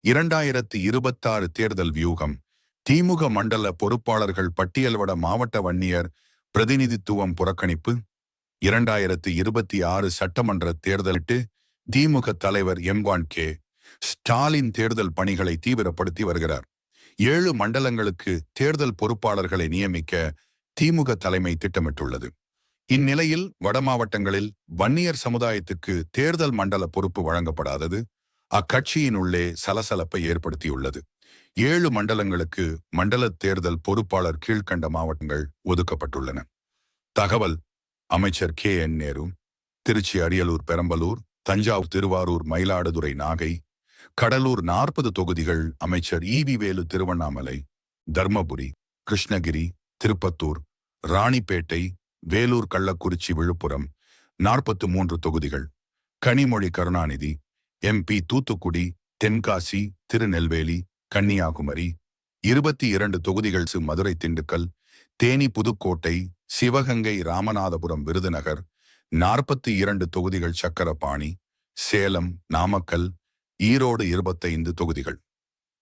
2026 தேர்தல் வியூகம். திமுக மண்டல பொறுப்பாளர்கள் பட்டியல்வட மாவட்ட வன்னியர் பிரதிநிதித்துவம் புறக்கணிப்பு. 2026 சட்டமன்ற தேர்தலிட்டு திமுக தலைவர் எம்.கே. ஸ்டாலின் தேர்தல் பணிகளை தீவிரப்படுத்தி வருகிறார். 7 மண்டலங்களுக்கு தேர்தல் பொறுப்பாளர்களை நியமிக்க திமுக தலைமை திட்டமிட்டுள்ளது. இந்நிலையில் வட மாவட்டங்களில் வன்னியர் சமுதாயத்துக்கு தேர்தல் மண்டல பொறுப்பு வழங்கப்படாதது அக்கட்சியின் உள்ளே சலசலப்பை ஏற்படுத்தியுள்ளது. 7 மண்டலங்களுக்கு மண்டல தேர்தல் பொறுப்பாளர் கீழ்கண்ட மாவட்டங்கள் ஒதுக்கப்பட்டுள்ளன. தகவல்: அமைச்சர் கே.என். நேரு. திருச்சி, அரியலூர், பெரம்பலூர், தஞ்சாவூர், திருவாரூர், மயிலாடுதுறை, நாகை, கடலூர் 40 தொகுதிகள் அமைச்சர் ஈ.வி. வேலு. திருவண்ணாமலை, தர்மபுரி, கிருஷ்ணகிரி, திருப்பத்தூர், ராணிப்பேட்டை, வேலூர், கள்ளக்குறிச்சி, விழுப்புரம் 43 தொகுதிகள் கனிமொழி கருணாநிதி எம்பி. தூத்துக்குடி, தென்காசி, திருநெல்வேலி, கன்னியாகுமரி 22 தொகுதிகள். மதுரை, திண்டுக்கல், தேனி, புதுக்கோட்டை, சிவகங்கை, ராமநாதபுரம், விருதுநகர் 42 தொகுதிகள். சக்கரபாணி, சேலம், நாமக்கல், ஈரோடு 25 தொகுதிகள்.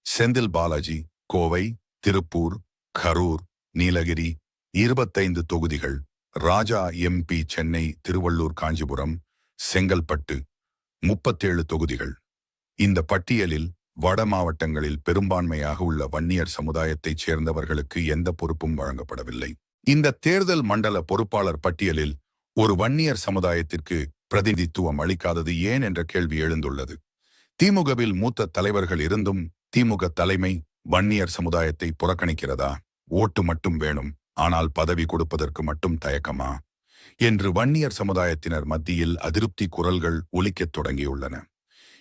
செந்தில் பாலாஜி, கோவை, திருப்பூர், கரூர், நீலகிரி 25 தொகுதிகள். ராஜா எம்பி. சென்னை, திருவள்ளூர், காஞ்சிபுரம், செங்கல்பட்டு 37 தொகுதிகள். இந்த பட்டியலில் வட மாவட்டங்களில் பெரும்பான்மையாக உள்ள வன்னியர் சமுதாயத்தைச் சேர்ந்தவர்களுக்கு எந்த பொறுப்பும் வழங்கப்படவில்லை. இந்த தேர்தல் மண்டல பொறுப்பாளர் பட்டியலில் ஒரு வன்னியர் சமுதாயத்திற்கு பிரதிநிதித்துவம் அளிக்காதது ஏன் என்ற கேள்வி எழுந்துள்ளது. திமுகவில் மூத்த தலைவர்கள் இருந்தும் திமுக தலைமை வன்னியர் சமுதாயத்தை புறக்கணிக்கிறதா? ஓட்டு மட்டும் வேணும், ஆனால் பதவி கொடுப்பதற்கு மட்டும் தயக்கமா என்று வன்னியர் சமுதாயத்தினர் மத்தியில் அதிருப்தி குரல்கள் ஒலிக்கத் தொடங்கியுள்ளன.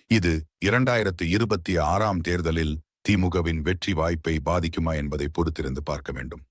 இது 2026 தேர்தலில் திமுகவின் வெற்றி வாய்ப்பை பாதிக்குமா என்பதை பொறுத்திருந்து பார்க்க வேண்டும்.